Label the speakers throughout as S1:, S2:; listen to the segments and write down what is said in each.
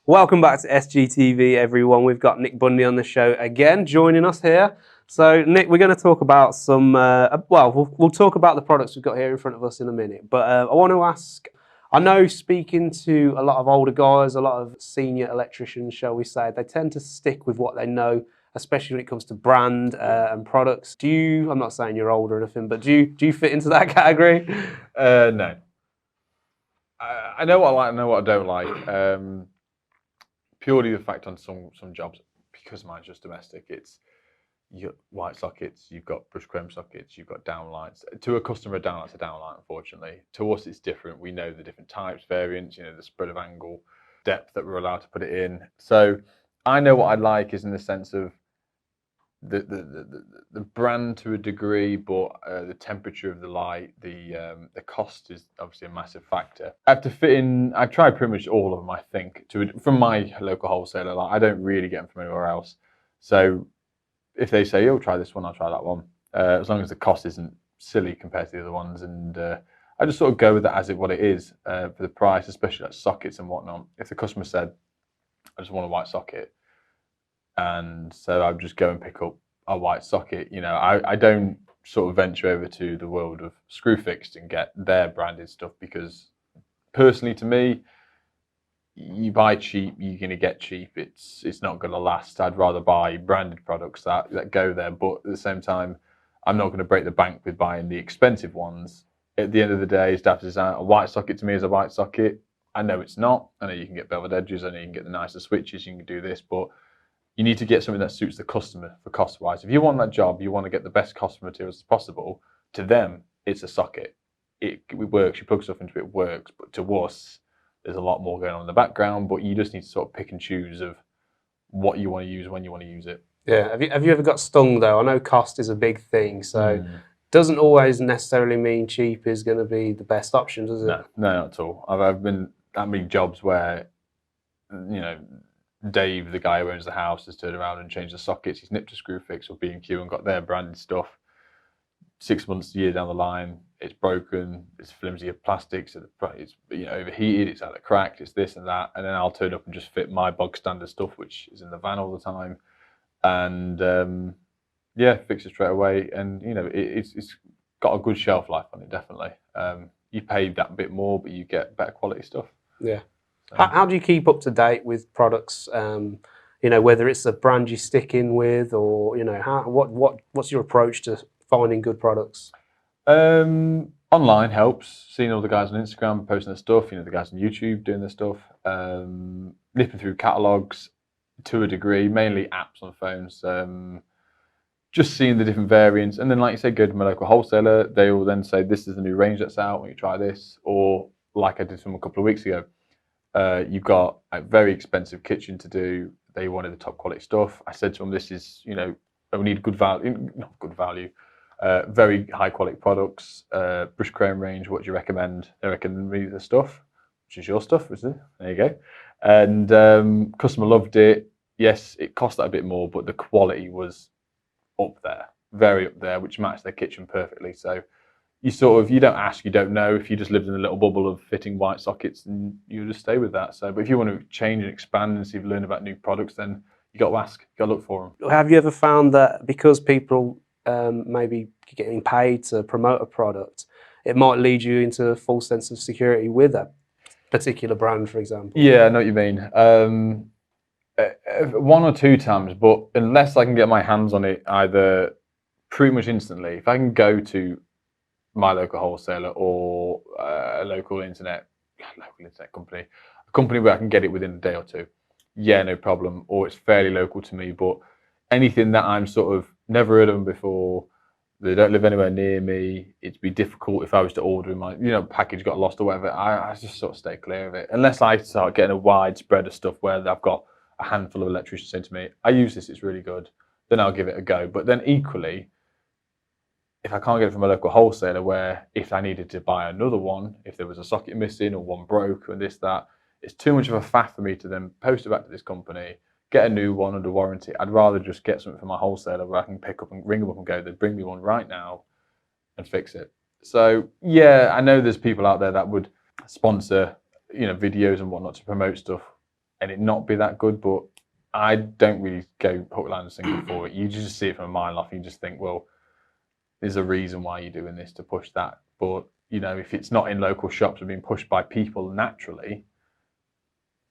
S1: Welcome back to SGTV, everyone. We've got Nick Bundy on the show again, joining us here. So, Nick, we're going to talk about some, we'll talk about the products we've got here in front of us in a minute. But I want to ask, I know speaking to a lot of older guys, a lot of senior electricians, shall we say, they tend to stick with what they know, especially when it comes to brand and products. I'm not saying you're old or anything, but do you fit into that category?
S2: No. I know what I like, I know what I don't like. Purely the fact on some jobs, because mine's just domestic, you've got white sockets, you've got brushed chrome sockets, you've got downlights. To a customer, a downlight's a downlight, unfortunately. To us, it's different. We know the different types, variants, the spread of angle, depth that we're allowed to put it in. So I know what I like is in the sense of the brand to a degree, but the temperature of the light, the cost is obviously a massive factor. I have to fit in. I try pretty much all of them. I think from my local wholesaler. Like, I don't really get them from anywhere else. So if they say, "Oh, try this one," I'll try that one. As long as the cost isn't silly compared to the other ones, and I just sort of go with that as what it is for the price, especially like sockets and whatnot. If the customer said, "I just want a white socket," and so I would just go and pick up a white socket. I don't sort of venture over to the world of screw fixed and get their branded stuff, because personally, to me, you buy cheap, you're going to get cheap. It's not going to last. I'd rather buy branded products that go there, but at the same time, I'm not going to break the bank with buying the expensive ones. At the end of the day, it's daft as a white socket to me is a white socket. I know it's not. I know you can get beveled edges. I know you can get the nicer switches. You can do this, but you need to get something that suits the customer for cost-wise. If you want that job, you want to get the best cost materials as possible. To them, it's a socket. It works. You plug stuff into it, works. But to us, there's a lot more going on in the background. But you just need to sort of pick and choose of what you want to use when you want to use it.
S1: Yeah. Have you ever got stung though? I know cost is a big thing, so doesn't always necessarily mean cheap is going to be the best option, does it?
S2: No, not at all. I've been that many jobs where, Dave, the guy who owns the house, has turned around and changed the sockets. He's nipped a screw fix or B&Q and got their branded stuff. 6 months, a year down the line, it's broken. It's flimsy plastics. It's overheated. It's either cracked. It's this and that. And then I'll turn up and just fit my bog standard stuff, which is in the van all the time, and fix it straight away. And it's got a good shelf life on it, definitely. You pay that bit more, but you get better quality stuff.
S1: Yeah. How do you keep up to date with products? Whether it's a brand you stick in with, or what's your approach to finding good products?
S2: Online helps. Seeing all the guys on Instagram posting their stuff, the guys on YouTube doing their stuff, nipping through catalogs to a degree, mainly apps on phones. Just seeing the different variants, and then, like you said, go to my local wholesaler. They will then say, "This is the new range that's out. When you try this," or like I did from a couple of weeks ago. You've got a very expensive kitchen to do. They wanted the top quality stuff. I said to them, "This is, we need good value, not good value, very high quality products. Brush chrome range. What do you recommend?" They recommended me the stuff, which is your stuff, isn't it? There you go. And customer loved it. Yes, it cost that a bit more, but the quality was up there, very up there, which matched their kitchen perfectly. So you don't ask, you don't know. If you just lived in a little bubble of fitting white sockets, and you just stay with that. So, but if you want to change and expand and see if you learn about new products, then you got to ask, you got to look for them.
S1: Have you ever found that because people maybe getting paid to promote a product, it might lead you into a false sense of security with a particular brand, for example?
S2: Yeah, I know what you mean. One or two times, but unless I can get my hands on it either pretty much instantly, if I can go to my local wholesaler or a local internet company, a company where I can get it within a day or two, yeah, no problem, or it's fairly local to me. But anything that I'm sort of never heard of them before, they don't live anywhere near me, it'd be difficult if I was to order my package got lost or whatever. I just sort of stay clear of it unless I start getting a wide spread of stuff where I've got a handful of electricians saying to me, "I use this, it's really good," then I'll give it a go. But then equally, if I can't get it from a local wholesaler, where if I needed to buy another one, if there was a socket missing or one broke and this, that, it's too much of a faff for me to then post it back to this company, get a new one under warranty. I'd rather just get something from my wholesaler where I can pick up and ring them up and go, "They bring me one right now," and fix it. So yeah, I know there's people out there that would sponsor, videos and whatnot to promote stuff, and it not be that good. But I don't really go hook, line, and sinker for it. You just see it from a mile off, and you just think, well, there's a reason why you're doing this to push that. But if it's not in local shops and being pushed by people naturally,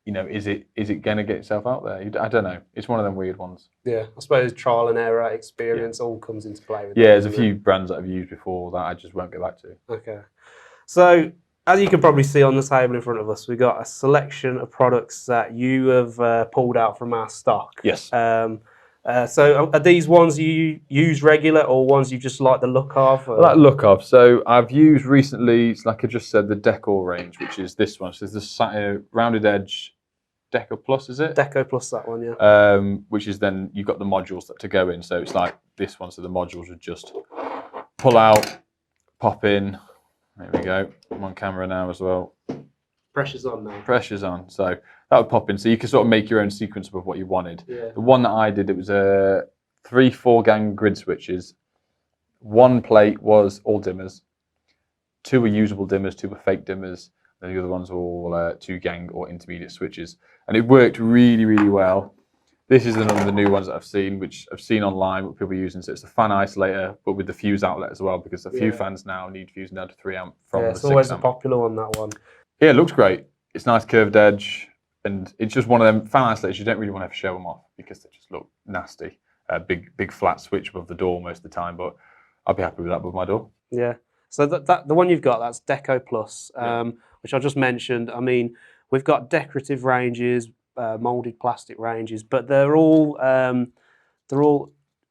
S2: is it going to get itself out there? I don't know. It's one of them weird ones.
S1: Yeah, I suppose trial and error, experience all comes into play with that.
S2: Yeah, there's a few brands that I've used before that I just won't go back to.
S1: Okay. So, as you can probably see on the table in front of us, we've got a selection of products that you have pulled out from our stock.
S2: Yes.
S1: So, are these ones you use regular or ones you just like the look of?
S2: I like the look of. So, I've used recently, like I just said, the Decor range, which is this one. So, there's the rounded edge Deco Plus, is it?
S1: Deco Plus, that one, yeah.
S2: Which is then you've got the modules to go in. So it's like this one. So the modules would just pull out, pop in. There we go. I'm on camera now as well.
S1: Pressure's on now.
S2: Pressure's on. So that would pop in. So you can sort of make your own sequence of what you wanted.
S1: Yeah.
S2: The one that I did, it was a 3/4 gang grid switches. One plate was all dimmers. 2 were usable dimmers, 2 were fake dimmers. And the other ones were all 2 gang or intermediate switches. And it worked really, really well. This is another of the new ones that I've seen, which I've seen online, what people are using. So it's a fan isolator, but with the fuse outlet as well, because a few fans now need fusing down to 3 amp from the 6 amp.
S1: It's always a popular one, that one.
S2: Yeah, it looks great. It's nice curved edge, and it's just one of them fan isolators you don't really want to have to show them off because they just look nasty. Big flat switch above the door most of the time, but I'll be happy with that above my door.
S1: Yeah. So the one you've got, that's Deco Plus, which I just mentioned. I mean, we've got decorative ranges, molded plastic ranges, but they're all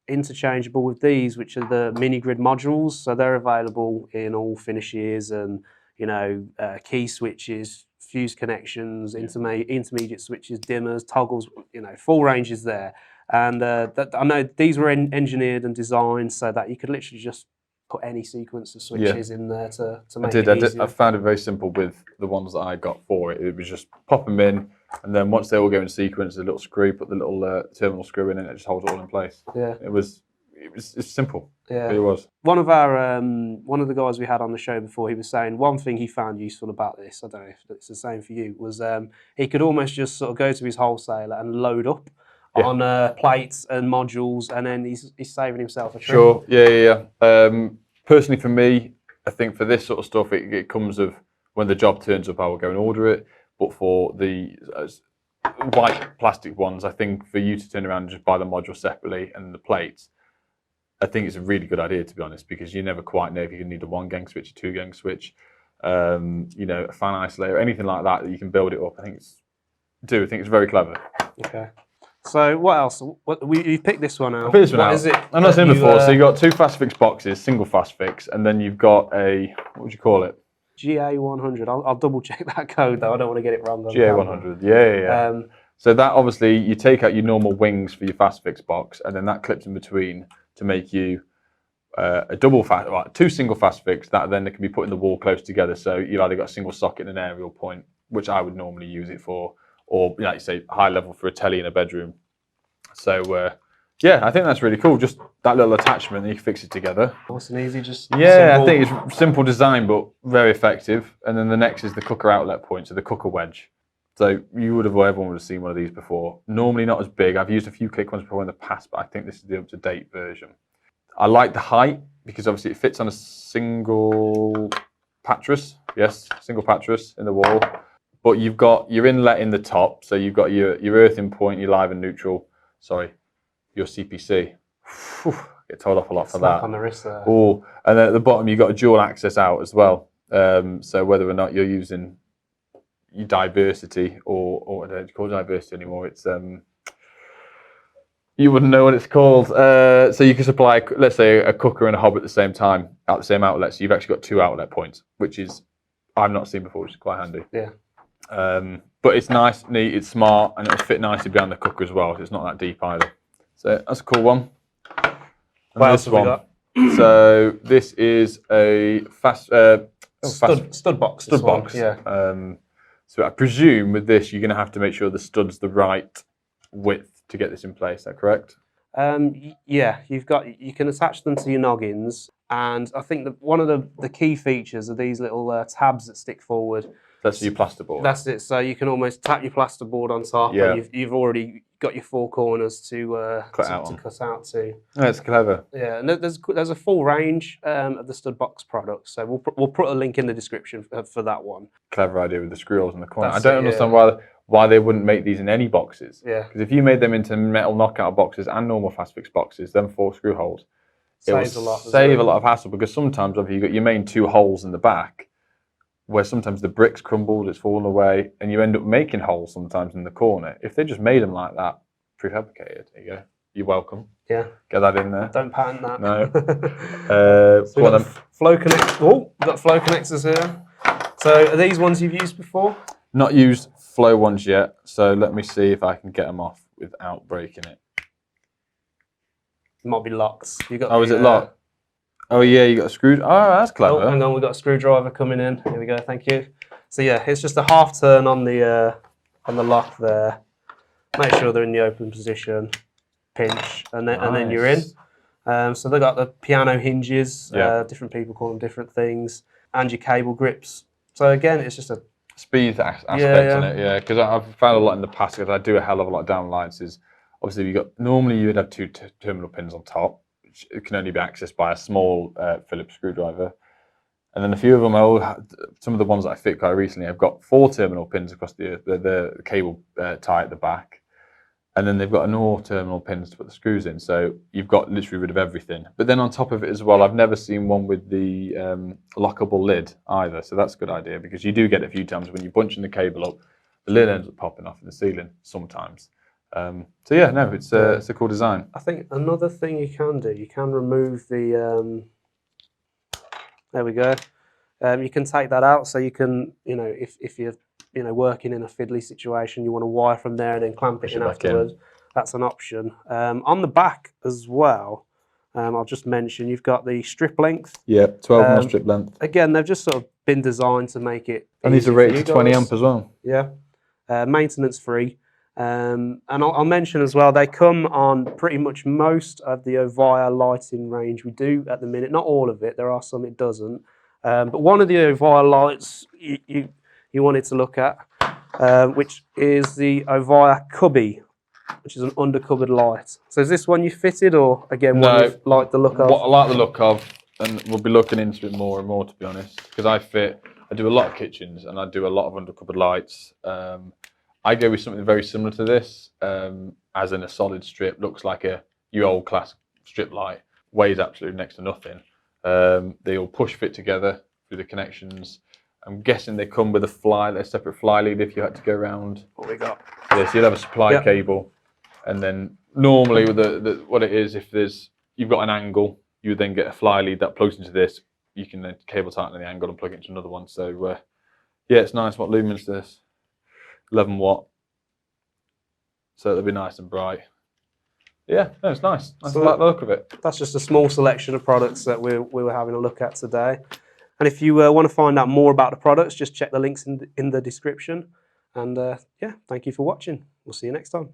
S1: interchangeable with these, which are the mini grid modules. So they're available in all finishes and key switches, fuse connections, intermediate switches, dimmers, toggles. Full range is there. And I know these were engineered and designed so that you could literally just put any sequence of switches in there to make it easier.
S2: I found it very simple with the ones that I got for it. It was just pop them in, and then once they all go in sequence, a little screw, put the little terminal screw in, and it just holds it all in place. Yeah, it's simple. Yeah, it was.
S1: One of the guys we had on the show before, he was saying one thing he found useful about this. I don't know if it's the same for you. Was he could almost just sort of go to his wholesaler and load up on plates and modules, and then he's saving himself a trip.
S2: Sure. Yeah. Personally, for me, I think for this sort of stuff, it comes of when the job turns up, I will go and order it. But for the white plastic ones, I think for you to turn around and just buy the module separately and the plates, I think it's a really good idea, to be honest, because you never quite know if you're going to need a 1-gang switch, a 2-gang switch, a fan isolator, anything like that you can build it up. I think it's very clever.
S1: Okay. So what else? You picked this one out.
S2: I picked this one out. Is it? I've not seen it before. So you've got 2 fast fix boxes, single fast fix, and then you've got what would you call it?
S1: GA100. I'll double check that code though. I don't want to get it wrong.
S2: GA100. Yeah. So that obviously you take out your normal wings for your fast fix box, and then that clips in between to make you a double fast, 2 single fast fix that then they can be put in the wall close together. So you've either got a single socket and an aerial point, which I would normally use it for, or like you say, high level for a telly in a bedroom. So I think that's really cool. Just that little attachment, you can fix it together.
S1: Nice and easy, just
S2: simple. I think it's simple design, but very effective. And then the next is the cooker outlet point, so the cooker wedge. So everyone would have seen one of these before. Normally not as big. I've used a few click ones before in the past, but I think this is the up-to-date version. I like the height because obviously it fits on a single pattress. Yes, single pattress in the wall. But you've got your inlet in the top, so you've got your earthing point, your live and neutral. Sorry, your CPC. Whew, get told off a lot for that.
S1: On the wrist there.
S2: Oh, and then at the bottom you've got a dual access out as well. So whether or not you're using your diversity or I don't call it diversity anymore. It's you wouldn't know what it's called. So you can supply, let's say, a cooker and a hob at the same time out the same outlet. So you've actually got 2 outlet points, which is I've not seen before, which is quite handy.
S1: Yeah.
S2: But it's nice, neat, it's smart, and it'll fit nicely behind the cooker as well. So it's not that deep either. So that's a cool one. And
S1: what else have we got?
S2: So this is a
S1: stud box.
S2: Stud box.
S1: Yeah.
S2: So I presume with this you're going to have to make sure the stud's the right width to get this in place. Is that correct?
S1: Yeah, you can attach them to your noggins, and I think that one of the key features are these little tabs that stick forward.
S2: That's your plasterboard.
S1: That's it. So you can almost tap your plasterboard on top,
S2: Yeah.
S1: and you've already got your four corners to
S2: Cut out on.
S1: cut out to.
S2: That's clever.
S1: Yeah, and there's a full range of the stud box products. So we'll put a link in the description for that one.
S2: Clever idea with the screw holes in the corner.
S1: That's
S2: I don't
S1: it,
S2: understand
S1: yeah.
S2: why they wouldn't make these in any boxes.
S1: Yeah,
S2: Because if you made them into metal knockout boxes and normal fast fix boxes, then 4 screw holes,
S1: saves
S2: it
S1: a
S2: will
S1: lot.
S2: save a lot of hassle. Because sometimes obviously you've got your main 2 holes in the back, where sometimes the brick's crumbled, it's fallen away, and you end up making holes sometimes in the corner. If they just made them like that, prefabricated, there you go. You're welcome.
S1: Yeah,
S2: Get that in there.
S1: don't patent that.
S2: No.
S1: So we've got flow connect. Oh, we've got flow connectors here. So are these ones you've used before?
S2: Not used flow ones yet, so let me see if I can get them off without breaking it.
S1: It might be locked. You got.
S2: Oh, is it locked? Oh yeah, you got a screw. Oh, that's clever.
S1: Oh, hang on, we've got a screwdriver coming in. Here we go. Thank you. So yeah, it's just a half turn on the lock there. Make sure they're in the open position. Pinch, and then you're in. So they've got the piano hinges.
S2: Yeah.
S1: Different people call them different things, and your cable grips. So again, it's just a
S2: Speed aspect
S1: Yeah.
S2: in it, yeah. Because I've found a lot in the past, because I do a hell of a lot of down lights, is obviously normally you would have 2 terminal pins on top, which can only be accessed by a small Phillips screwdriver. And then a few of them, some of the ones that I fit quite recently, have got 4 terminal pins across the cable tie at the back. And then they've got more terminal pins to put the screws in. So you've got literally rid of everything. But then on top of it as well, I've never seen one with the lockable lid either. So that's a good idea, because you do get it a few times when you're bunching the cable up, the lid ends up popping off in the ceiling sometimes. So yeah, no, it's a cool design.
S1: I think another thing you can do, you can remove the, there we go. You can take that out, so you can, if you're, working in a fiddly situation, you want to wire from there and then clamp it in afterwards. That's an option. On the back as well, I'll just mention, you've got the strip length.
S2: Yeah, 12mm strip length.
S1: Again, they've just sort of been designed to make it
S2: And these are rated to 20 amp as well.
S1: Yeah, maintenance free. And I'll mention as well, they come on pretty much most of the Ovia lighting range we do at the minute. Not all of it, there are some it doesn't. But one of the Ovia lights you wanted to look at, which is the Ovia Cubby, which is an undercupboard light. So is this one you fitted, or again one you like the look of?
S2: What I like the look of, and we'll be looking into it more and more, to be honest, because I do a lot of kitchens and I do a lot of undercupboard lights. I go with something very similar to this, as in a solid strip, looks like your old class strip light, weighs absolutely next to nothing. They all push fit together through the connections. I'm guessing they come with a separate fly lead if you had to go around.
S1: What we got?
S2: Yeah, so you'll have a supply cable, and then normally with what it is, if you've got an angle, you would then get a fly lead that plugs into this. You can then cable tighten the angle and plug it into another one. So yeah, it's nice. What lumen's this? 11 watt. So it'll be nice and bright. Yeah, no, it's nice. I like the look of it.
S1: That's just a small selection of products that we were having a look at today. And if you want to find out more about the products, just check the links in the description. And yeah, thank you for watching. We'll see you next time.